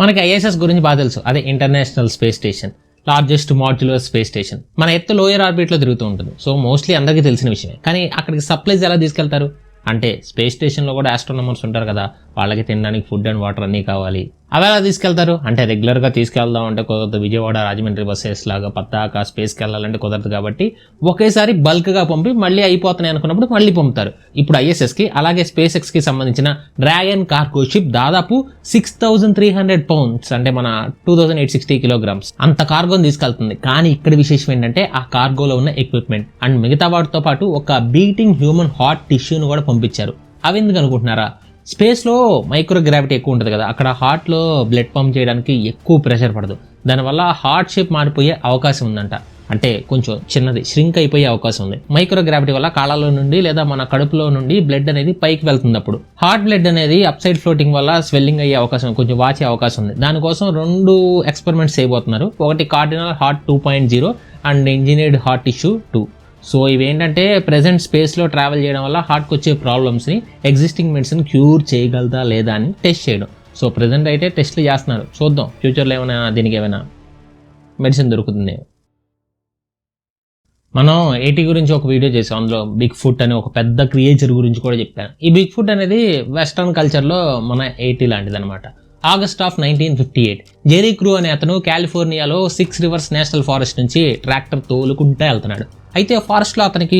మనకి ఐఎస్ఎస్ గురించి బాగా తెలుసు, అదే international space station, largest modular space station. మన ఎత్తు లోయర్ ఆర్బిట్లో తిరుగుతూ ఉంటుంది. సో మోస్ట్లీ అందరికీ తెలిసిన విషయమే. కానీ అక్కడికి సప్లైస్ ఎలా తీసుకెళ్తారు అంటే, స్పేస్ స్టేషన్లో కూడా ఆస్ట్రోనమర్స్ ఉంటారు కదా, వాళ్ళకి తినడానికి ఫుడ్ అండ్ వాటర్ అన్నీ కావాలి. అవి ఎలా తీసుకెళ్తారు అంటే, రెగ్యులర్గా తీసుకెళ్దాం అంటే కుదరదు. విజయవాడ రాజమండ్రి బస్సెస్ లాగా పద్దాక స్పేస్కి వెళ్ళాలంటే కుదరదు. కాబట్టి ఒకేసారి బల్క్గా పంపి మళ్ళీ అయిపోతున్నాయి అనుకున్నప్పుడు మళ్ళీ పంపుతారు. ఇప్పుడు ఐఎస్ఎస్కి అలాగే స్పేస్ ఎక్స్కి సంబంధించిన డ్రాగన్ కార్గో షిప్ దాదాపు 6,300 pounds అంటే మన 2,860 kilograms అంత కార్గోని తీసుకెళ్తుంది. కానీ ఇక్కడ విశేషం ఏంటంటే, ఆ కార్గోలో ఉన్న ఎక్విప్మెంట్ అండ్ మిగతా వాటితో పాటు ఒక బీటింగ్ హ్యూమన్ హార్ట్ టిష్యూను కూడా పంపించారు. అవి ఎందుకు అనుకుంటున్నారా? స్పేస్లో మైక్రోగ్రావిటీ ఎక్కువ ఉంటుంది కదా, అక్కడ హార్ట్లో బ్లడ్ పంప్ చేయడానికి ఎక్కువ ప్రెషర్ పడదు. దానివల్ల హార్ట్ షేప్ మారిపోయే అవకాశం ఉందంట. అంటే కొంచెం చిన్నది ష్రింక్ అయిపోయే అవకాశం ఉంది. మైక్రోగ్రావిటీ వల్ల కాళ్ళలో నుండి లేదా మన కడుపులో నుండి బ్లడ్ అనేది పైకి వెళ్తుంది. అప్పుడు హార్ట్ బ్లడ్ అనేది అప్ సైడ్ ఫ్లోటింగ్ వల్ల స్వెల్లింగ్ అయ్యే అవకాశం, కొంచెం వాచే అవకాశం ఉంది. దానికోసం 2 ఎక్స్పెరిమెంట్స్ చేయబోతున్నారు. ఒకటి cardinal heart 2.0 and engineered heart tissue 2. So ఇవేంటంటే ప్రెజెంట్ స్పేస్లో ట్రావెల్ చేయడం వల్ల హార్ట్కి వచ్చే ప్రాబ్లమ్స్ని ఎగ్జిస్టింగ్ మెడిసిన్ క్యూర్ చేయగలదా లేదా అని టెస్ట్ చేయడం. సో ప్రెజెంట్ అయితే టెస్ట్లు చేస్తున్నారు. చూద్దాం ఫ్యూచర్లో ఏమైనా దీనికి ఏమైనా మెడిసిన్ దొరుకుతుంది. మనం 80 గురించి ఒక వీడియో చేసాం. అందులో బిగ్ ఫుట్ అనే ఒక పెద్ద క్రియేచర్ గురించి కూడా చెప్పాను. ఈ బిగ్ ఫుట్ అనేది వెస్టర్న్ కల్చర్లో మన 80 లాంటిది అనమాట. ఆగస్ట్ ఆఫ్ 1958 జెరీ క్రూ అనే అతను కాలిఫోర్నియాలో 6 రివర్స్ నేషనల్ ఫారెస్ట్ నుంచి ట్రాక్టర్ తోలుకుంటే వెళ్తున్నాడు. అయితే ఫారెస్ట్లో అతనికి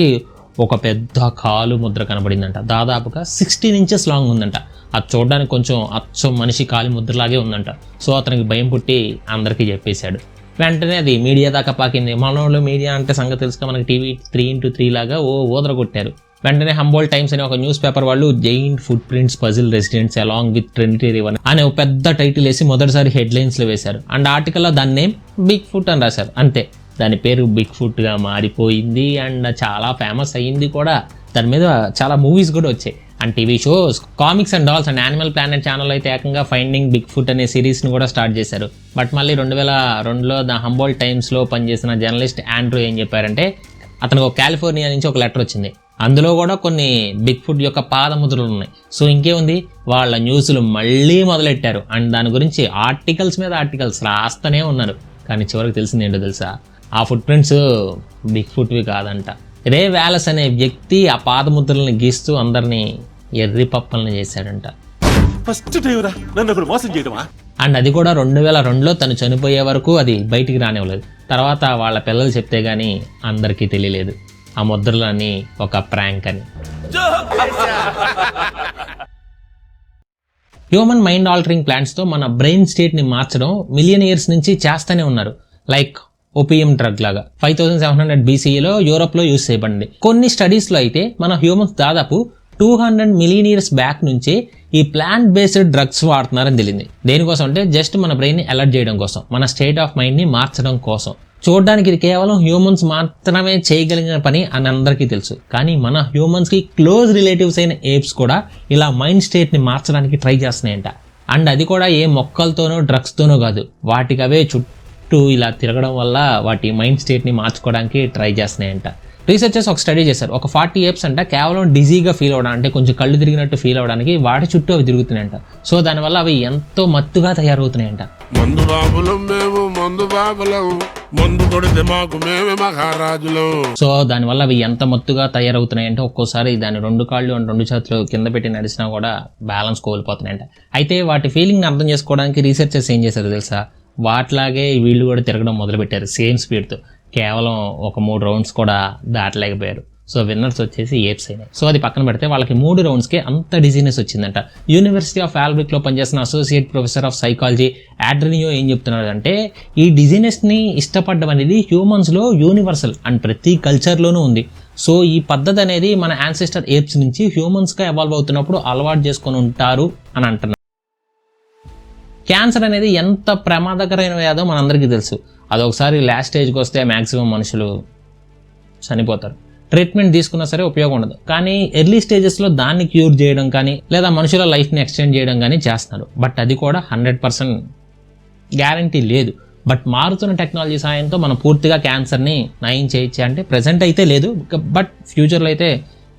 ఒక పెద్ద కాలు ముద్ర కనబడిందంట. దాదాపుగా 16 inches లాంగ్ ఉందంట. అది చూడడానికి కొంచెం అచ్చం మనిషి కాలి ముద్రలాగే ఉందంట. సో అతనికి భయం పుట్టి అందరికీ చెప్పేశాడు. వెంటనే అది మీడియా దాకా పాకింది. మనోళ్ళు మీడియా అంటే సంగతి తెలుసుగా, మనకి టీవీ 3x3 లాగా ఓదర కొట్టారు. వెంటనే హంబోల్ట్ టైమ్స్ అనే ఒక న్యూస్ పేపర్ వాళ్ళు giant foot prints puzzle residents along with Trinity river అనే ఒక పెద్ద టైటిల్ వేసి మొదటిసారి హెడ్లైన్స్లో వేశారు. అండ్ ఆర్టికల్లో దాని నేమ్ బిగ్ ఫుట్ అని రాశారు. అంతే, దాని పేరు బిగ్ ఫుట్గా మారిపోయింది అండ్ చాలా ఫేమస్ అయ్యింది కూడా. దాని మీద చాలా మూవీస్ కూడా వచ్చాయి and TV shows, comics and dolls and animal planet channel అయితే ఏకంగా ఫైండింగ్ బిగ్ ఫుట్ అనే సిరీస్ని కూడా స్టార్ట్ చేశారు. బట్ మళ్ళీ 2002లో ద హంబోల్ట్ టైమ్స్లో పనిచేసిన జర్నలిస్ట్ ఆండ్రూ ఏం చెప్పారంటే, అతనికి ఒక కాలిఫోర్నియా నుంచి ఒక లెటర్ వచ్చింది. అందులో కూడా కొన్ని బిగ్ ఫుట్ యొక్క పాదముద్రలు ఉన్నాయి. సో ఇంకేముంది, వాళ్ళ న్యూస్లు మళ్ళీ మొదలెట్టారు అండ్ దాని గురించి ఆర్టికల్స్ మీద ఆర్టికల్స్ రాస్తూనే ఉన్నారు. కానీ చివరికి తెలిసింది ఏంటో తెలుసా? ఆ ఫుట్ ప్రింట్స్ బిగ్ ఫుట్వి కాదంట. రే వ్యాలస్ అనే వ్యక్తి ఆ పాదముద్రలను గీస్తూ అందరినీ ఎర్రి పప్పల్ని చేశాడంట. అండ్ అది కూడా 2002లో తను చనిపోయే వరకు అది బయటికి రానివ్వలేదు. తర్వాత వాళ్ళ పిల్లలు చెప్తే గానీ అందరికీ తెలియలేదు ఆ ముద్రలని ఒక ప్రాంక్ అని. హ్యూమన్ మైండ్ ఆల్టరింగ్ ప్లాంట్స్తో మన బ్రెయిన్ స్టేట్ని మార్చడం మిలియన్ ఇయర్స్ నుంచి చేస్తూనే ఉన్నారు. లైక్ ఓపియం డ్రగ్ లాగా 5700 BCEలో యూరోప్లో యూజ్ చేయబడింది. కొన్ని స్టడీస్లో అయితే మన హ్యూమన్స్ దాదాపు 200 మిలియన్ ఇయర్స్ బ్యాక్ నుంచే ఈ ప్లాంట్ బేస్డ్ డ్రగ్స్ వాడుతున్నారని తెలిసింది. దేనికోసం అంటే జస్ట్ మన బ్రెయిన్ని అలర్ట్ చేయడం కోసం, మన స్టేట్ ఆఫ్ మైండ్ని మార్చడం కోసం. చూడడానికి ఇది కేవలం హ్యూమన్స్ మాత్రమే చేయగలిగిన పని అని అందరికీ తెలుసు. కానీ మన హ్యూమన్స్కి క్లోజ్ రిలేటివ్స్ అయిన ఏప్స్ కూడా ఇలా మైండ్ స్టేట్ని మార్చడానికి ట్రై చేస్తున్నాయంట. అండ్ అది కూడా ఏ మొక్కలతోనో డ్రగ్స్తోనో కాదు, వాటికి అవే చుట్టూ ఇలా తిరగడం వల్ల వాటి మైండ్ స్టేట్ని మార్చుకోవడానికి ట్రై చేస్తున్నాయంట. రీసెర్చర్స్ ఒక స్టడీ చేశారు. ఒక 40 apes అంట కేవలం డిజీగా ఫీల్ అవ్వడం, అంటే కొంచెం కళ్ళు తిరిగినట్టు ఫీల్ అవ్వడానికి వాటి చుట్టూ అవి తిరుగుతున్నాయంట. సో దానివల్ల అవి ఎంతో మత్తుగా తయారవుతున్నాయంట. సో దానివల్ల అవి ఎంత మత్తుగా తయారవుతున్నాయంటే ఒక్కోసారి దాని 2 కాళ్ళు అండ్ 2 చేతులు కింద పెట్టి నడిచినా కూడా బ్యాలెన్స్ కోల్పోతున్నాయంట. అయితే వాటి ఫీలింగ్ని అర్థం చేసుకోవడానికి రీసెర్చర్స్ ఏం చేశారు తెలుసా? వాటిలాగే వీళ్ళు కూడా తిరగడం మొదలుపెట్టారు సేమ్ స్పీడ్తో. కేవలం ఒక 3 rounds కూడా దాటలేకపోయారు. సో విన్నర్స్ వచ్చేసి ఏప్స్ అయినాయి. సో అది పక్కన పెడితే వాళ్ళకి 3 roundsకే అంత డిజీనెస్ వచ్చిందంట. యూనివర్సిటీ ఆఫ్ ఆల్బ్రిక్లో పనిచేసిన అసోసియేట్ ప్రొఫెసర్ ఆఫ్ సైకాలజీ ఆడ్రినియో ఏం చెప్తున్నాడు అంటే, ఈ డిజీనెస్ని ఇష్టపడడం అనేది హ్యూమన్స్లో యూనివర్సల్ అండ్ ప్రతి కల్చర్లోనూ ఉంది. సో ఈ పద్ధతి అనేది మన యాన్సెస్టర్ ఏప్స్ నుంచి హ్యూమన్స్గా ఎవాల్వ్ అవుతున్నప్పుడు అలవాటు చేసుకొని ఉంటారు అని అంటున్నారు. క్యాన్సర్ అనేది ఎంత ప్రమాదకరమైన వ్యాధో మనందరికీ తెలుసు. అదొకసారి లాస్ట్ స్టేజ్కి వస్తే మ్యాక్సిమం మనుషులు చనిపోతారు. ట్రీట్మెంట్ తీసుకున్నా సరే ఉపయోగం ఉండదు. కానీ ఎర్లీ స్టేజెస్లో దాన్ని క్యూర్ చేయడం కానీ లేదా మనుషుల లైఫ్ని ఎక్స్టెండ్ చేయడం కానీ చేస్తున్నారు. బట్ అది కూడా 100% గ్యారంటీ లేదు. బట్ మారుతున్న టెక్నాలజీ సాయంతో మనం పూర్తిగా క్యాన్సర్ని నయం చేయొచ్చు అంటే ప్రజెంట్ అయితే లేదు, బట్ ఫ్యూచర్లో అయితే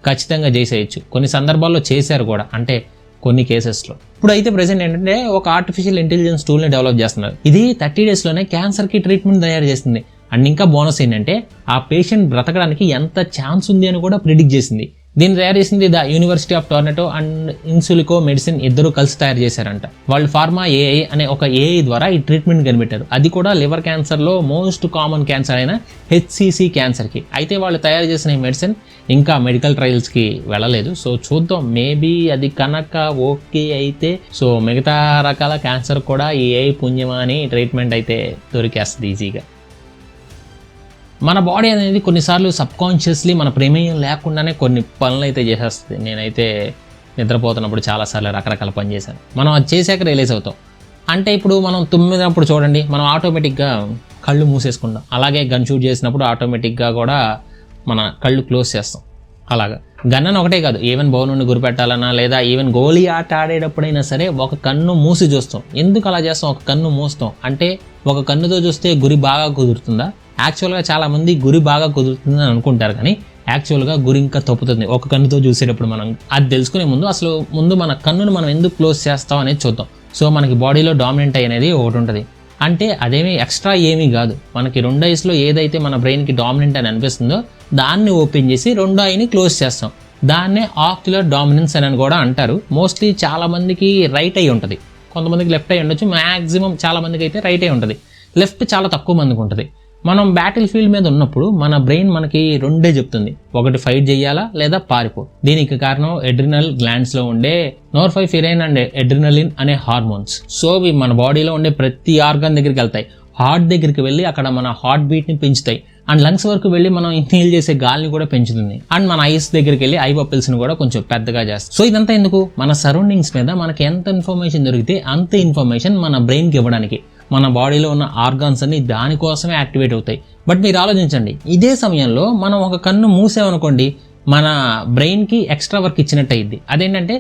ఖచ్చితంగా చేసేయచ్చు. కొన్ని సందర్భాల్లో చేశారు కూడా. అంటే కొన్ని కేసెస్లో. ఇప్పుడు అయితే ప్రెసెంట్ ఏంటంటే ఒక ఆర్టిఫిషియల్ ఇంటెలిజెన్స్ టూల్ని డెవలప్ చేస్తున్నారు. ఇది 30 డేస్లోనే క్యాన్సర్కి ట్రీట్మెంట్ తయారు చేస్తుంది. అండ్ ఇంకా బోనస్ ఏంటంటే ఆ పేషెంట్ బ్రతకడానికి ఎంత ఛాన్స్ ఉంది అని కూడా ప్రిడిక్ట్ చేసింది. దీన్ని తయారు చేసింది the university of Toronto and Insilico Medicine ఇద్దరు కలిసి తయారు చేశారంట. వాళ్ళు ఫార్మా ఏఐ అనే ఒక ఏఐ ద్వారా ఈ ట్రీట్మెంట్ కనిపెట్టారు. అది కూడా లివర్ క్యాన్సర్లో మోస్ట్ కామన్ క్యాన్సర్ అయిన హెచ్సిసి క్యాన్సర్కి. అయితే వాళ్ళు తయారు చేసిన ఈ మెడిసిన్ ఇంకా మెడికల్ ట్రయల్స్కి వెళ్ళలేదు. సో చూద్దాం, మేబీ అది కనుక ఓకే అయితే సో మిగతా రకాల క్యాన్సర్ కూడా ఈ ఏఐ పుణ్యమా అని ట్రీట్మెంట్ అయితే దొరికేస్తుంది ఈజీగా. మన బాడీ అనేది కొన్నిసార్లు సబ్కాన్షియస్లీ మన ప్రమేయం లేకుండానే కొన్ని పనులు అయితే చేసేస్తుంది. నేనైతే నిద్రపోతున్నప్పుడు చాలాసార్లు రకరకాల పని చేశాను. మనం అది చేశాక రియలైజ్ అవుతాం. అంటే ఇప్పుడు మనం తుమ్మినప్పుడు చూడండి, మనం ఆటోమేటిక్గా కళ్ళు మూసేసుకుంటాం. అలాగే గన్ షూట్ చేసినప్పుడు ఆటోమేటిక్గా కూడా మన కళ్ళు క్లోజ్ చేస్తాం. అలాగా గన్ అని ఒకటే కాదు, ఈవెన్ బౌ నుండి గురిపెట్టాలన్నా లేదా ఈవెన్ గోలీ ఆట ఆడేటప్పుడైనా సరే ఒక కన్ను మూసి చూస్తాం. ఎందుకు అలా చేస్తాం? ఒక కన్ను మూస్తాం అంటే ఒక కన్నుతో చూస్తే గురి బాగా కుదురుతుందా? యాక్చువల్గా చాలామంది గురి బాగా కుదురుతుందని అనుకుంటారు, కానీ యాక్చువల్గా గురి ఇంకా తప్పుతుంది ఒక కన్నుతో చూసేటప్పుడు. మనం అది తెలుసుకునే ముందు మన కన్నును మనం ఎందుకు క్లోజ్ చేస్తాం అనేది చూద్దాం. సో మనకి బాడీలో డామినెంట్ ఐ అనేది ఒకటి ఉంటుంది. అంటే అదేమీ ఎక్స్ట్రా ఏమీ కాదు. మనకి రెండు ఐస్లో ఏదైతే మన బ్రెయిన్కి డామినెంట్ అని అనిపిస్తుందో దాన్ని ఓపెన్ చేసి రెండో ఐని క్లోజ్ చేస్తాం. దాన్నే ఆక్యులర్ డామినెన్స్ అని కూడా అంటారు. మోస్ట్లీ చాలామందికి రైట్ ఐ ఉంటుంది, కొంతమందికి లెఫ్ట్ ఐ ఉండొచ్చు. మ్యాక్సిమం చాలామందికి అయితే రైట్ ఐ ఉంటుంది, లెఫ్ట్ చాలా తక్కువ మందికి ఉంటుంది. మనం బ్యాటిల్ ఫీల్డ్ మీద ఉన్నప్పుడు మన బ్రెయిన్ మనకి రెండే చెప్తుంది, ఒకటి ఫైట్ చేయాలా లేదా పారిపో. దీనికి కారణం ఎడ్రినల్ గ్లాండ్స్లో ఉండే నోర్ఫైఫిరైన్ అండ్ ఎడ్రినలిన్ అనే హార్మోన్స్. సో ఇవి మన బాడీలో ఉండే ప్రతి ఆర్గాన్ దగ్గరికి వెళ్తాయి. హార్ట్ దగ్గరికి వెళ్ళి అక్కడ మన హార్ట్ బీట్ని పెంచుతాయి. అండ్ లంగ్స్ వరకు వెళ్ళి మనం ఇన్హేల్ చేసే గాలిని కూడా పెంచుతుంది. అండ్ మన ఐస్ దగ్గరికి వెళ్ళి ఐ పపిల్స్ని కూడా కొంచెం పెద్దగా చేస్తుంది. సో ఇదంతా ఎందుకు? మన సరౌండింగ్స్ మీద మనకి ఎంత ఇన్ఫర్మేషన్ దొరికితే అంత ఇన్ఫర్మేషన్ మన బ్రెయిన్కి ఇవ్వడానికి. మన బాడీలో ఉన్న ఆర్గాన్స్ అన్ని దానికోసమే యాక్టివేట్ అవుతాయి. బట్ మీరు ఆలోచించండి, ఇదే సమయంలో మనం ఒక కన్ను మూసామనుకోండి, మన బ్రెయిన్కి ఎక్స్ట్రా వర్క్ ఇచ్చినట్టు అయింది. అదేంటంటే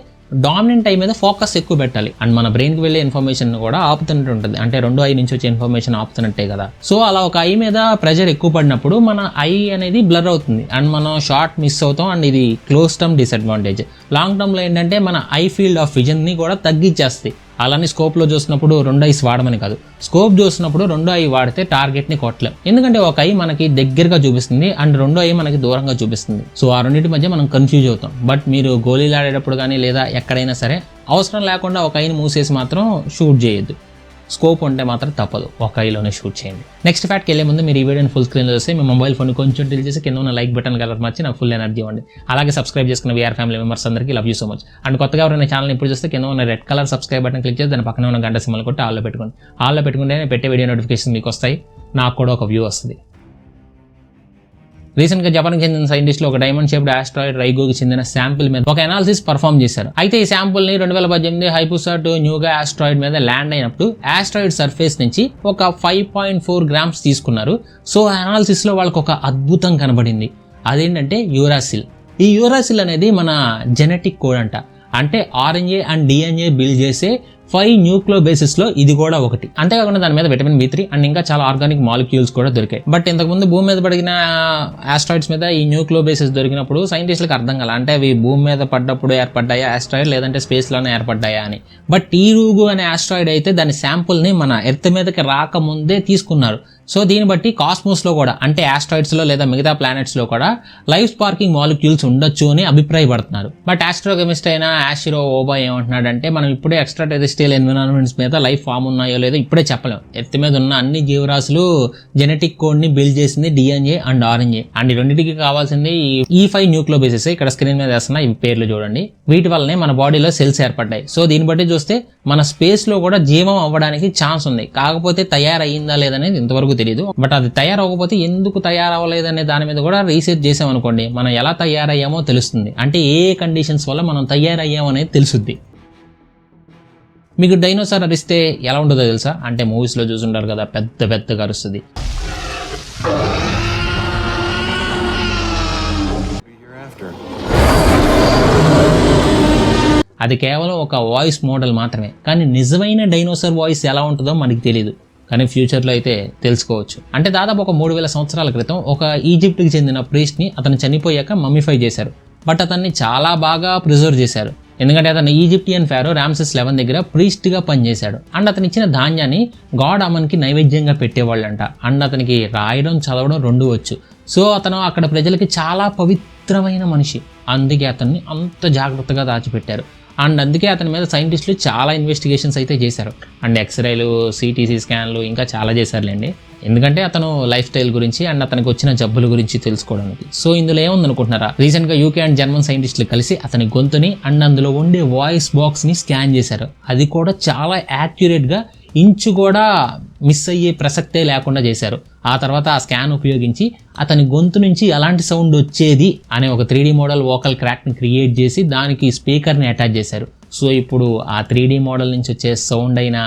డామినెంట్ ఐ మీద ఫోకస్ ఎక్కువ పెట్టాలి. అండ్ మన బ్రెయిన్కి వెళ్ళే ఇన్ఫర్మేషన్ కూడా ఆపుతున్నట్టు ఉంటుంది. అంటే రెండో ఐ నుంచి వచ్చే ఇన్ఫర్మేషన్ ఆపుతున్నట్టే కదా. సో అలా ఒక ఐ మీద ప్రెషర్ ఎక్కువ పడినప్పుడు మన ఐ అనేది బ్లర్ అవుతుంది అండ్ మనం షార్ట్ మిస్ అవుతాం. అండ్ ఇది క్లోజ్ టర్మ్ డిసడ్వాంటేజ్. లాంగ్ టర్మ్లో ఏంటంటే మన ఐ ఫీల్డ్ ఆఫ్ విజన్ని కూడా తగ్గించేస్తాయి. అలానే స్కోప్లో చూసినప్పుడు రెండు ఐస్ వాడమని కాదు, స్కోప్ చూసినప్పుడు రెండో ఐ వాడితే టార్గెట్ని కొట్టలేం. ఎందుకంటే ఒక ఐ మనకి దగ్గరగా చూపిస్తుంది అండ్ రెండో ఐ మనకి దూరంగా చూపిస్తుంది. సో ఆ రెండింటి మధ్య మనం కన్ఫ్యూజ్ అవుతాం. బట్ మీరు గోళీలు ఆడేటప్పుడు కానీ లేదా ఎక్కడైనా సరే అవసరం లేకుండా ఒక ఐని మూసేసి మాత్రం షూట్ చేయొద్దు. స్కోప్ ఉంటే మాత్రం తప్పదు, ఒక ఐలోనే షూట్ చేయండి. నెక్స్ట్ ఫ్యాక్ట్కి వెళ్ళే ముందు మీరు ఈ వీడియోని ఫుల్ స్క్రీన్లో చూస్తే మీ మొబైల్ ఫోన్ కొంచెం టిల్ చేసి కింద ఉన్న లైక్ బటన్ కలర్ మార్చి నాకు ఫుల్ ఎనర్జీ ఇవ్వండి. అలాగే సబ్స్క్రైబ్ చేసుకున్న వీఆర్ ఫ్యామిలీ మెంబర్స్ అందరికీ love you so much. And కొత్తగా ఎవరైనా ఛానల్ ఇప్పుడు చూస్తే కింద ఉన్న red colour subscribe button click చేసి దాని పక్కన ఉన్న గంట సింబల్ కొట్టి ఆల్లో పెట్టుకోండి. ఆల్లో పెట్టుకుంటే నేను పెట్టే వీడియో నోటిఫికేషన్ మీకు వస్తాయి, నాకు కూడా ఒక వ్యూ వస్తుంది. రీసెంట్గా జపాన్కి చెందిన సైంటిస్టులు ఒక డైమండ్ షేప్డ్ ఆస్ట్రాయిడ్ రైగోకి చెందిన శాంపిల్ మీద ఒక అనాలిసిస్ పర్ఫామ్ చేశారు. అయితే ఈ శాంపుల్ని 2018 హైపుసాట్ న్యూగా ఆస్ట్రాయిడ్ మీద ల్యాండ్ అయినప్పుడు ఆస్ట్రాయిడ్ సర్ఫేస్ నుంచి ఒక 5.4 గ్రామ్స్ తీసుకున్నారు. సో ఆ అనాలిసిస్లో వాళ్ళకి ఒక అద్భుతం కనబడింది. అదేంటంటే యూరాసిల్. ఈ యూరాసిల్ అనేది మన జెనెటిక్ కోడ్ అంట. అంటే ఆర్ఎన్ఏ అండ్ డిఎన్ఏ బిల్డ్ చేసే 5 న్యూక్లియోబేసిస్లో ఇది కూడా ఒకటి. అంతేకాకుండా దాని మీద విటమిన్ B3 అండ్ ఇంకా చాలా ఆర్గానిక్ మాలిక్యూల్స్ కూడా దొరికాయి. బట్ ఇంతకుముందు భూమి మీద పడిన ఆస్ట్రాయిడ్స్ మీద ఈ న్యూక్లియోబేసిస్ దొరికినప్పుడు సైంటిస్టులకు అర్థం కాల, అంటే అవి భూమి మీద పడ్డప్పుడు ఏర్పడ్డాయా ఆస్ట్రాయిడ్ లేదంటే స్పేస్లోనే ఏర్పడ్డాయా అని. బట్ టీరూగు అనే ఆస్ట్రాయిడ్ అయితే దాని శాంపుల్ని మన ఎర్త్ మీదకి రాకముందే తీసుకున్నారు. సో దీన్ని బట్టి కాస్మోస్లో కూడా అంటే ఆస్ట్రాయిడ్స్లో లేదా మిగతా ప్లానెట్స్లో కూడా లైఫ్ స్పార్కింగ్ మాలిక్యూల్స్ ఉండొచ్చు అని అభిప్రాయపడుతున్నారు. బట్ ఆస్ట్రోకెమిస్ట్ అయిన ఆషిరో ఓబా ఏమంటున్నాడంటే మనం ఇప్పుడే ఎక్స్ట్రా టెరెస్ట్రియల్ ఎన్విరాన్మెంట్స్ మీద లైఫ్ ఫామ్ ఉన్నాయో లేదో ఇప్పుడే చెప్పలేం. ఎర్త్ మీద ఉన్న అన్ని జీవరాశులు జెనెటిక్ కోడ్ని బిల్డ్ చేసింది డిఎన్ఏ అండ్ ఆర్ఎన్ఏ. అండ్ ఈ రెండింటికి కావాల్సింది ఈ 5 న్యూక్లియోబేసిస్. ఇక్కడ స్క్రీన్ మీద వేస్తున్న ఈ పేర్లు చూడండి. వీటి వల్లనే మన బాడీలో సెల్స్ ఏర్పడ్డాయి. సో దీన్ని బట్టి చూస్తే మన స్పేస్లో కూడా జీవం అవ్వడానికి ఛాన్స్ ఉంది. కాకపోతే తయారయ్యిందా లేదనేది ఇంతవరకు తెలియదు. బట్ అది తయారవ్వకపోతే ఎందుకు తయారవ్వలేదనే దాని మీద కూడా రీసెర్చ్ చేసామనుకోండి, మనం ఎలా తయారయ్యామో తెలుస్తుంది. అంటే ఏ కండిషన్స్ వల్ల మనం తయారయ్యామో అనేది తెలుస్తుంది. మీకు డైనోసార్ అరిస్తే ఎలా ఉంటుందో తెలుసా? అంటే మూవీస్లో చూసుంటారు కదా, పెద్ద పెద్దగా అరుస్తుంది. అది కేవలం ఒక వాయిస్ మోడల్ మాత్రమే. కానీ నిజమైన డైనోసార్ వాయిస్ ఎలా ఉంటుందో మనకి తెలియదు, కానీ ఫ్యూచర్లో అయితే తెలుసుకోవచ్చు. అంటే దాదాపు ఒక 3000 సంవత్సరాల క్రితం ఒక ఈజిప్ట్కి చెందిన ప్రీస్ట్ని అతను చనిపోయాక మమ్మీఫై చేశారు. బట్ అతన్ని చాలా బాగా ప్రిజర్వ్ చేశారు. ఎందుకంటే అతను ఈజిప్టియన్ ఫారో రామ్సెస్ 11 దగ్గర ప్రీస్ట్గా పనిచేశాడు. అండ్ అతను ఇచ్చిన ధాన్యాన్ని గాడ్ అమన్కి నైవేద్యంగా పెట్టేవాళ్ళంట. అండ్ అతనికి రాయడం చదవడం 2 వచ్చు. సో అతను అక్కడ ప్రజలకి చాలా పవిత్రమైన మనిషి, అందుకే అతన్ని అంత జాగ్రత్తగా దాచిపెట్టారు. అండ్ అందుకే అతని మీద సైంటిస్టులు చాలా ఇన్వెస్టిగేషన్స్ అయితే చేశారు. అండ్ ఎక్స్రేలు, సిటీసీ స్కాన్లు ఇంకా చాలా చేశారులేండి. ఎందుకంటే అతను లైఫ్ స్టైల్ గురించి అండ్ అతనికి వచ్చిన జబ్బుల గురించి తెలుసుకోవడానికి. సో ఇందులో ఏముందనుకుంటున్నారా, రీసెంట్గా యూకే అండ్ జర్మన్ సైంటిస్టులు కలిసి అతని గొంతుని అండ్ అందులో ఉండే వాయిస్ బాక్స్ని స్కాన్ చేశారు. అది కూడా చాలా యాక్యురేట్గా, ఇంచు కూడా మిస్ అయ్యే ప్రసక్తే లేకుండా చేశారు. ఆ తర్వాత ఆ స్కాన్ ఉపయోగించి అతని గొంతు నుంచి ఎలాంటి సౌండ్ వచ్చేది అనే ఒక 3D మోడల్ వోకల్ క్రాక్ని క్రియేట్ చేసి దానికి స్పీకర్ని అటాచ్ చేశారు. సో ఇప్పుడు ఆ 3D మోడల్ నుంచి వచ్చే సౌండ్ అయినా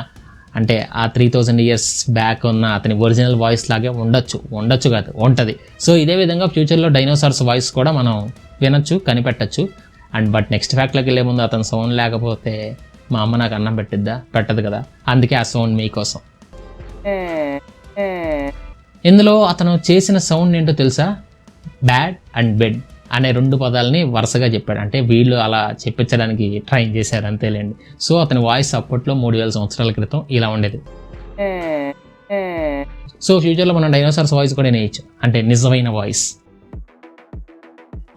అంటే ఆ 3000 years బ్యాక్ ఉన్న అతని ఒరిజినల్ వాయిస్ లాగే ఉండొచ్చు కాదు, ఉంటుంది. సో ఇదే విధంగా ఫ్యూచర్లో డైనోసార్స్ వాయిస్ కూడా మనం వినొచ్చు, కనిపెట్టచ్చు. అండ్ బట్ నెక్స్ట్ ఫ్యాక్ట్లోకి వెళ్ళే ముందు అతని సౌండ్ లేకపోతే మా అమ్మ నాకు అన్నం పెట్టదు కదా, అందుకే ఆ సౌండ్ మీకోసం. ఇందులో అతను చేసిన సౌండ్ ఏంటో తెలుసా, బ్యాడ్ అండ్ బెడ్ అనే 2 పదాలని వరుసగా చెప్పాడు. అంటే వీళ్ళు అలా చెప్పించడానికి ట్రైన్ చేశారు అంతేలేండి. సో అతని వాయిస్ అప్పట్లో 3000 సంవత్సరాల క్రితం ఇలా ఉండేది. సో ఫ్యూచర్లో మనం డైనోసార్స్ వాయిస్ కూడా నేయచ్చు, అంటే నిజమైన వాయిస్.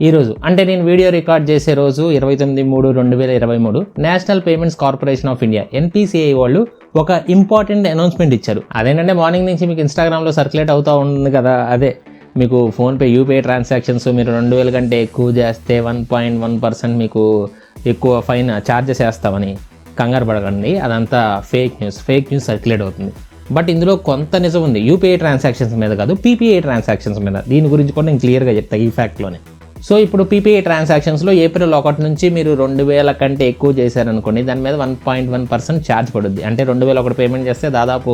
ఈరోజు అంటే నేను వీడియో రికార్డ్ చేసే రోజు 29/3/2023 national payments corporation of India NPCI వాళ్ళు ఒక ఇంపార్టెంట్ అనౌన్స్మెంట్ ఇచ్చారు. అదేంటంటే మార్నింగ్ నుంచి మీకు ఇన్స్టాగ్రామ్లో సర్క్యులేట్ అవుతూ ఉంటుంది కదా, అదే మీకు ఫోన్పే యూపీఐ ట్రాన్సాక్షన్స్ మీరు 2000 కంటే ఎక్కువ చేస్తే 1.1% మీకు ఎక్కువ ఫైన్ ఛార్జెస్ వేస్తామని కంగారు పడకండి. అదంతా ఫేక్ న్యూస్ సర్క్యులేట్ అవుతుంది. బట్ ఇందులో కొంత నిజం ఉంది. యూపీఐ ట్రాన్సాక్షన్స్ మీద కాదు, PPI ట్రాన్సాక్షన్స్ మీద. దీని గురించి కూడా నేను క్లియర్గా చెప్తాను ఈ ఫ్యాక్ట్లోనే. సో ఇప్పుడు PPI ట్రాన్సాక్షన్స్లో ఏప్రిల్ 1 నుంచి మీరు 2000 కంటే ఎక్కువ చేశారనుకోండి, దాని మీద 1.1% ఛార్జ్ పడుద్ది. అంటే 2001 పేమెంట్ చేస్తే దాదాపు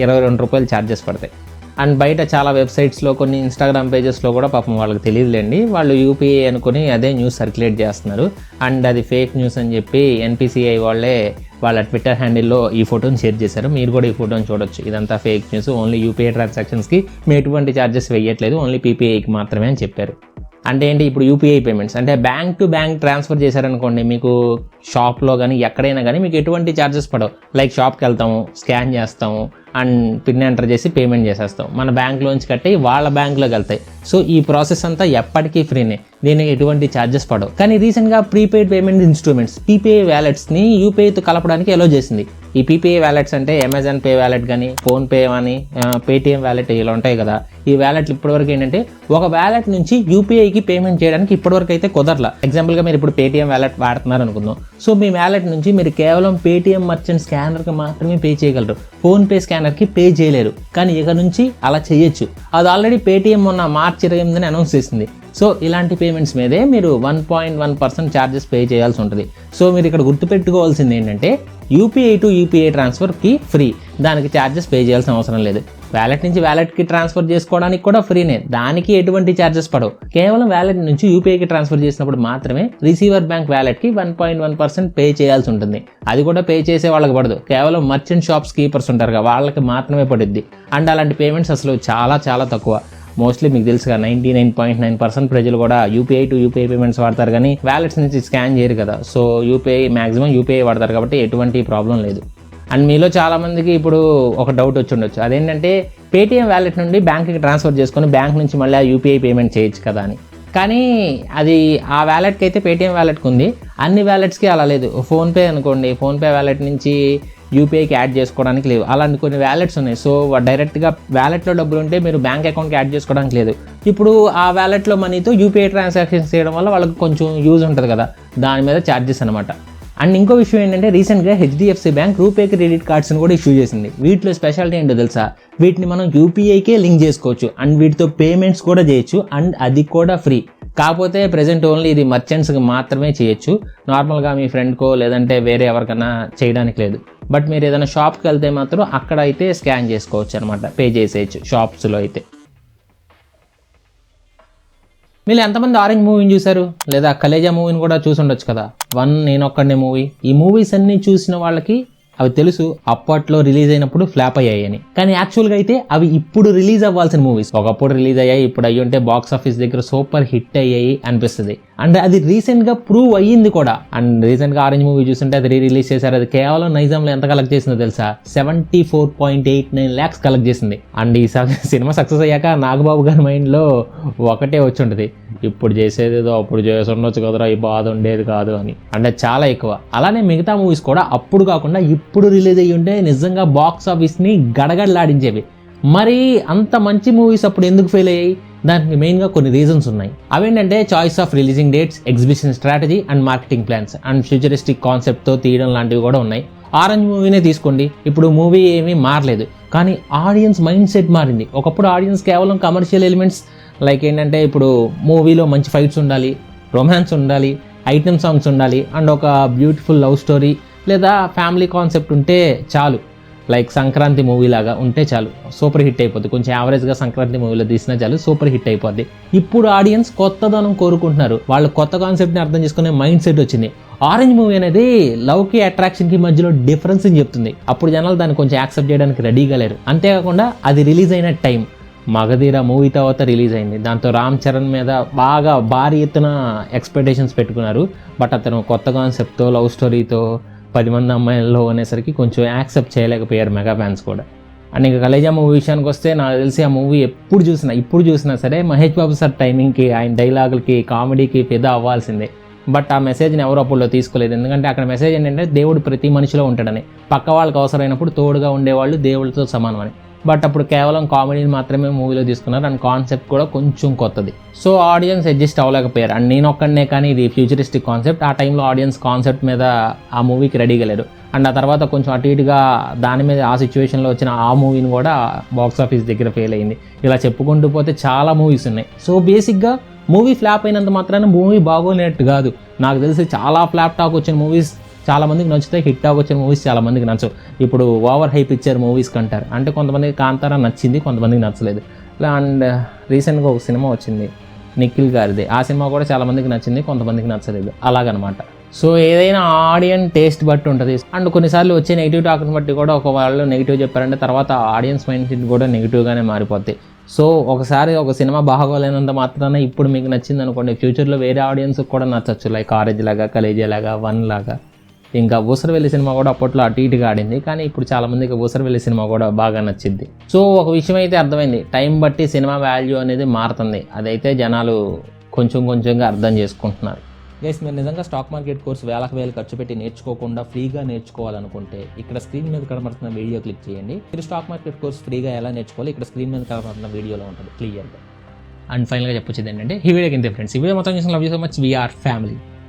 ₹22 ఛార్జెస్ పడతాయి. అండ్ బయట చాలా వెబ్సైట్స్లో, కొన్ని ఇన్స్టాగ్రామ్ పేజెస్లో కూడా పాపం వాళ్ళకి తెలియదులేండి, వాళ్ళు యూపీఐ అనుకుని అదే న్యూస్ సర్క్యులేట్ చేస్తున్నారు. అండ్ అది ఫేక్ న్యూస్ అని చెప్పి NPCI వాళ్ళే వాళ్ళ ట్విట్టర్ హ్యాండిల్లో ఈ ఫోటోని షేర్ చేశారు. మీరు కూడా ఈ ఫోటోని చూడొచ్చు. ఇదంతా ఫేక్ న్యూస్, ఓన్లీ యూపీఐ ట్రాన్సాక్షన్స్కి మేము ఎటువంటి ఛార్జెస్ వేయట్లేదు, ఓన్లీ PPIకి మాత్రమే అని చెప్పారు. అంటే ఏంటి, ఇప్పుడు యూపీఐ పేమెంట్స్ అంటే బ్యాంక్ టు బ్యాంక్ ట్రాన్స్ఫర్ చేశారనుకోండి, మీకు షాప్లో కానీ ఎక్కడైనా కానీ మీకు ఎటువంటి ఛార్జెస్ పడవు. లైక్ షాప్కి వెళ్తాము, స్కాన్ చేస్తాము అండ్ పిన్ ఎంటర్ చేసి పేమెంట్ చేసేస్తాం, మన బ్యాంక్లోంచి కట్టి వాళ్ళ బ్యాంక్లోకి వెళ్తాయి. సో ఈ ప్రాసెస్ అంతా ఎప్పటికీ ఫ్రీనే, దీనికి ఎటువంటి ఛార్జెస్ పడవు. కానీ రీసెంట్గా ప్రీపెయిడ్ పేమెంట్ ఇన్స్ట్రుమెంట్స్ PPI వ్యాలెట్స్ని యూపీఐతో కలపడానికి ఎలో చేసింది. ఈ PPI వ్యాలెట్స్ అంటే అమెజాన్ పే వ్యాలెట్ కానీ, ఫోన్పే కానీ, పేటిఎం వ్యాలెట్ ఇలా ఉంటాయి కదా. ఈ వ్యాలెట్లు ఇప్పటివరకు ఏంటంటే ఒక వ్యాలెట్ నుంచి యూపీఐకి పేమెంట్ చేయడానికి ఇప్పటివరకు అయితే కుదరలా. ఎగ్జాంపుల్గా మీరు ఇప్పుడు పేటిఎం వ్యాలెట్ వాడుతున్నారు అనుకుందాం. సో మీ వ్యాలెట్ నుంచి మీరు కేవలం పేటిఎం మర్చెంట్ స్కానర్కి మాత్రమే పే చేయగలరు, ఫోన్పే స్కానర్కి పే చేయలేరు. కానీ ఇక నుంచి అలా చేయొచ్చు. అది ఆల్రెడీ పేటిఎం మొన్న మార్చి 28న అనౌన్స్ చేసింది. సో ఇలాంటి పేమెంట్స్ మీదే మీరు 1.1% ఛార్జెస్ పే చేయాల్సి ఉంటుంది. సో మీరు ఇక్కడ గుర్తుపెట్టుకోవాల్సింది ఏంటంటే యూపీఐ టు యూపీఐ ట్రాన్స్ఫర్కి ఫ్రీ, దానికి ఛార్జెస్ పే చేయాల్సిన అవసరం లేదు. వ్యాలెట్ నుంచి వ్యాలెట్కి ట్రాన్స్ఫర్ చేసుకోవడానికి కూడా ఫ్రీనే, దానికి ఎటువంటి ఛార్జెస్ పడవు. కేవలం వ్యాలెట్ నుంచి యూపీఐకి ట్రాన్స్ఫర్ చేసినప్పుడు మాత్రమే రిసీవర్ బ్యాంక్ వ్యాలెట్కి 1.1% పే చేయాల్సి ఉంటుంది. అది కూడా పే చేసే వాళ్ళకి పడదు, కేవలం మర్చెంట్ షాప్స్ కీపర్స్ ఉంటారు కదా వాళ్ళకి మాత్రమే పడుద్ది. అండ్ అలాంటి పేమెంట్స్ అసలు చాలా చాలా తక్కువ. మోస్ట్లీ మీకు తెలుసుగా 99.9% ప్రజలు కూడా యూపీఐ టు యూపీఐ పేమెంట్స్ వాడతారు, కానీ వ్యాలెట్స్ నుంచి స్కాన్ చేయరు కదా. సో మ్యాక్సిమం యూపీఐ వాడతారు కాబట్టి ఎటువంటి ప్రాబ్లం లేదు. అండ్ మీలో చాలామందికి ఇప్పుడు ఒక డౌట్ వచ్చి ఉండొచ్చు, అదేంటంటే పేటిఎం వ్యాలెట్ నుండి బ్యాంక్కి ట్రాన్స్ఫర్ చేసుకొని బ్యాంక్ నుంచి మళ్ళీ యూపీఐ పేమెంట్ చేయొచ్చు కదా అని. కానీ అది ఆ వ్యాలెట్కి అయితే పేటిఎం వ్యాలెట్కి ఉంది, అన్ని వ్యాలెట్స్కి అలా లేదు. ఫోన్పే అనుకోండి, ఫోన్పే వ్యాలెట్ నుంచి యూపీఐకి యాడ్ చేసుకోవడానికి లేవు, అలాంటి కొన్ని వ్యాలెట్స్ ఉన్నాయి. సో డైరెక్ట్గా వ్యాలెట్లో డబ్బులు ఉంటే మీరు బ్యాంక్ అకౌంట్కి యాడ్ చేసుకోవడానికి లేదు. ఇప్పుడు ఆ వ్యాలెట్లో మనీతో యూపీఐ ట్రాన్సాక్షన్స్ చేయడం వల్ల వాళ్ళకి కొంచెం యూజ్ ఉంటుంది కదా, దాని మీద ఛార్జెస్ అనమాట. అండ్ ఇంకో విషయం ఏంటంటే రీసెంట్గా HDFC బ్యాంక్ రూపే క్రెడిట్ కార్డ్స్ని కూడా ఇష్యూ చేసింది. వీటిలో స్పెషాలిటీ ఏంటో తెలుసా, వీటిని మనం యూపీఐకే లింక్ చేసుకోవచ్చు అండ్ వీటితో పేమెంట్స్ కూడా చేయొచ్చు, అండ్ అది కూడా ఫ్రీ. కాకపోతే ప్రెజెంట్ ఓన్లీ ఇది మర్చెంట్స్కి మాత్రమే చేయొచ్చు, నార్మల్గా మీ ఫ్రెండ్కో లేదంటే వేరే ఎవరికైనా చేయడానికి లేదు. బట్ మీరు ఏదైనా షాప్కి వెళ్తే మాత్రం అక్కడ అయితే స్కాన్ చేసుకోవచ్చు అనమాట, పే చేసేయచ్చు షాప్స్లో అయితే. మీరు ఎంతమంది ఆరెంజ్ మూవీని చూశారు, లేదా కలేజా మూవీని కూడా చూసి ఉండొచ్చు కదా. నేను ఒక్కడే మూవీ. ఈ మూవీస్ అన్ని చూసిన వాళ్ళకి అవి తెలుసు అప్పట్లో రిలీజ్ అయినప్పుడు ఫ్లాప్ అయ్యాయని, కానీ యాక్చువల్గా అయితే అవి ఇప్పుడు రిలీజ్ అవ్వాల్సిన మూవీస్. ఒకప్పుడు రిలీజ్ అయ్యాయి, ఇప్పుడు అయ్యి ఉంటే బాక్స్ ఆఫీస్ దగ్గర సూపర్ హిట్ అయ్యాయి అనిపిస్తుంది. అండ్ అది రీసెంట్గా ప్రూవ్ అయ్యింది కూడా. అండ్ రీసెంట్గా ఆరెంజ్ మూవీ చూస్తుంటే అది రిలీజ్ చేశారు. అది కేవలం నైజాంలో ఎంత కలెక్ట్ చేసిందో తెలుసా? 74.89 lakhs కలెక్ట్ చేసింది. అండ్ ఈ సినిమా సక్సెస్ అయ్యాక నాగబాబు గారి మైండ్లో ఒకటే వచ్చి ఉంటుంది, ఇప్పుడు చేసేదేదో అప్పుడు చేసి ఉండొచ్చు కదరా, ఈ బాధ ఉండేది కాదు అని. అంటే చాలా ఎక్కువ. అలానే మిగతా మూవీస్ కూడా అప్పుడు కాకుండా ఇప్పుడు రిలీజ్ అయ్యి ఉంటే నిజంగా బాక్స్ ఆఫీస్ని గడగడలాడించేవి. మరి అంత మంచి మూవీస్ అప్పుడు ఎందుకు ఫెయిల్ అయ్యాయి? దానికి మెయిన్గా కొన్ని రీజన్స్ ఉన్నాయి. అవేంటంటే choice of releasing dates, exhibition strategy and marketing plans and futuristic కాన్సెప్ట్తో తీయడం లాంటివి కూడా ఉన్నాయి. ఆరెంజ్ మూవీనే తీసుకోండి, ఇప్పుడు మూవీ ఏమీ మారలేదు, కానీ ఆడియన్స్ మైండ్ సెట్ మారింది. ఒకప్పుడు ఆడియన్స్ కేవలం కమర్షియల్ ఎలిమెంట్స్ లైక్ ఏంటంటే ఇప్పుడు మూవీలో మంచి ఫైట్స్ ఉండాలి, రొమాన్స్ ఉండాలి, ఐటమ్ సాంగ్స్ ఉండాలి అండ్ ఒక బ్యూటిఫుల్ లవ్ స్టోరీ లేదా ఫ్యామిలీ కాన్సెప్ట్ ఉంటే చాలు. లైక్ సంక్రాంతి మూవీ లాగా ఉంటే చాలు, సూపర్ హిట్ అయిపోద్ది. కొంచెం యావరేజ్గా సంక్రాంతి మూవీలో తీసినా చాలు, సూపర్ హిట్ అయిపోద్ది. ఇప్పుడు ఆడియన్స్ కొత్తదనం కోరుకుంటున్నారు, వాళ్ళు కొత్త కాన్సెప్ట్ని అర్థం చేసుకునే మైండ్ సెట్ వచ్చింది. ఆరెంజ్ మూవీ అనేది లవ్కి అట్రాక్షన్కి మధ్యలో డిఫరెన్స్ అని చెప్తుంది. అప్పుడు జనాలు దాన్ని కొంచెం యాక్సెప్ట్ చేయడానికి రెడీగా లేరు. అంతేకాకుండా అది రిలీజ్ అయిన టైం మగధీర మూవీ తర్వాత రిలీజ్ అయింది. దాంతో రామ్ చరణ్ మీద బాగా భారీ ఎత్తున ఎక్స్పెక్టేషన్స్ పెట్టుకున్నారు. బట్ అతను కొత్త కాన్సెప్ట్తో లవ్ స్టోరీతో 10 మంది అమ్మాయిల్లో అనేసరికి కొంచెం యాక్సెప్ట్ చేయలేకపోయారు మెగా ఫ్యాన్స్ కూడా. అండ్ ఇంకా కలేజా మూవీ విషయానికి వస్తే నాకు తెలిసి ఆ మూవీ ఇప్పుడు చూసినా సరే మహేష్ బాబు సార్ టైమింగ్కి, ఆయన డైలాగులకి, కామెడీకి ఫిదా అవ్వాల్సిందే. బట్ ఆ మెసేజ్ని ఎవరు అప్పుడులో తీసుకోలేదు. ఎందుకంటే అక్కడ మెసేజ్ ఏంటంటే దేవుడు ప్రతి మనిషిలో ఉంటాడని, పక్క వాళ్ళకి అవసరమైనప్పుడు తోడుగా ఉండేవాళ్ళు దేవుడితో సమానమని. బట్ అప్పుడు కేవలం కామెడీని మాత్రమే మూవీలో తీసుకున్నారు అండ్ కాన్సెప్ట్ కూడా కొంచెం కొత్తది. సో ఆడియన్స్ అడ్జస్ట్ అవ్వలేకపోయారు. అండ్ నేను ఒక్కడనే కానీ ఇది ఫ్యూచరిస్టిక్ కాన్సెప్ట్, ఆ టైంలో ఆడియన్స్ కాన్సెప్ట్ మీద ఆ మూవీకి రెడీగా లేరు. అండ్ ఆ తర్వాత కొంచెం అటు ఇటుగా దాని మీద ఆ సిచ్యువేషన్లో వచ్చిన ఆ మూవీని కూడా బాక్స్ ఆఫీస్ దగ్గర ఫెయిల్ అయింది. ఇలా చెప్పుకుంటూ పోతే చాలా మూవీస్ ఉన్నాయి. సో బేసిక్గా మూవీ ఫ్లాప్ అయినంత మాత్రాన మూవీ బాగోలేనట్టు కాదు. నాకు తెలిసి చాలా ఫ్లాప్ టాక్ వచ్చిన మూవీస్ చాలా మందికి నచ్చుతాయి, హిట్ టాక్ వచ్చిన మూవీస్ చాలా మందికి నచ్చవు. ఇప్పుడు ఓవర్ హైప్ ఇచ్చారు మూవీస్ కంటారు. అంటే కొంతమందికి కాంతారా నచ్చింది, కొంతమందికి నచ్చలేదు. అండ్ రీసెంట్గా ఒక సినిమా వచ్చింది నిఖిల్ గారిది, ఆ సినిమా కూడా చాలా మందికి నచ్చింది, కొంతమందికి నచ్చలేదు, అలాగనమాట. సో ఏదైనా ఆడియన్స్ టేస్ట్ బట్టి ఉంటుంది. అండ్ కొన్నిసార్లు వచ్చే నెగిటివ్ టాక్ని బట్టి కూడా ఒక వాళ్ళు నెగిటివ్ చెప్పారంటే తర్వాత ఆడియన్స్ మైండ్ సెట్ కూడా నెగిటివ్గానే మారిపోద్ది. సో ఒకసారి ఒక సినిమా బాగోలేనంత మాత్రాన ఇప్పుడు మీకు నచ్చింది అనుకోండి, ఫ్యూచర్లో వేరే ఆడియన్స్కి కూడా నచ్చచ్చు. లైక్ ఆరెంజ్ లాగా, కలేజా లాగా, వన్ లాగా. ఇంకా ఊసరవెల్లి సినిమా కూడా అప్పట్లో అటు ఇటుగా ఆడింది, కానీ ఇప్పుడు చాలామందికి ఊసరవెల్లి సినిమా కూడా బాగా నచ్చింది. సో ఒక విషయం అయితే అర్థమైంది, టైం బట్టి సినిమా వాల్యూ అనేది మారుతుంది. అదైతే జనాలు కొంచెంగా అర్థం చేసుకుంటున్నారు. గైస్, మీరు నిజంగా స్టాక్ మార్కెట్ కోర్స్ వేలకు ఖర్చు పెట్టి నేర్చుకోకుండా ఫ్రీగా నేర్చుకోవాలనుకుంటే ఇక్కడ స్క్రీన్ మీద కనబడుతున్న వీడియో క్లిక్ చేయండి. మీరు స్టాక్ మార్కెట్ కోర్స్ ఫ్రీగా ఎలా నేర్చుకోవాలి ఇక్కడ స్క్రీన్ మీద కనబడుతున్న వీడియోలో ఉంటుంది క్లియర్గా. అండ్ ఫైనల్గా చెప్పొచ్చేది ఏంటంటే ఈ వీడియోకి ఇంతే ఫ్రెండ్స్. ఈ వీడియో మొత్తం చూసిన love you so much. We are family.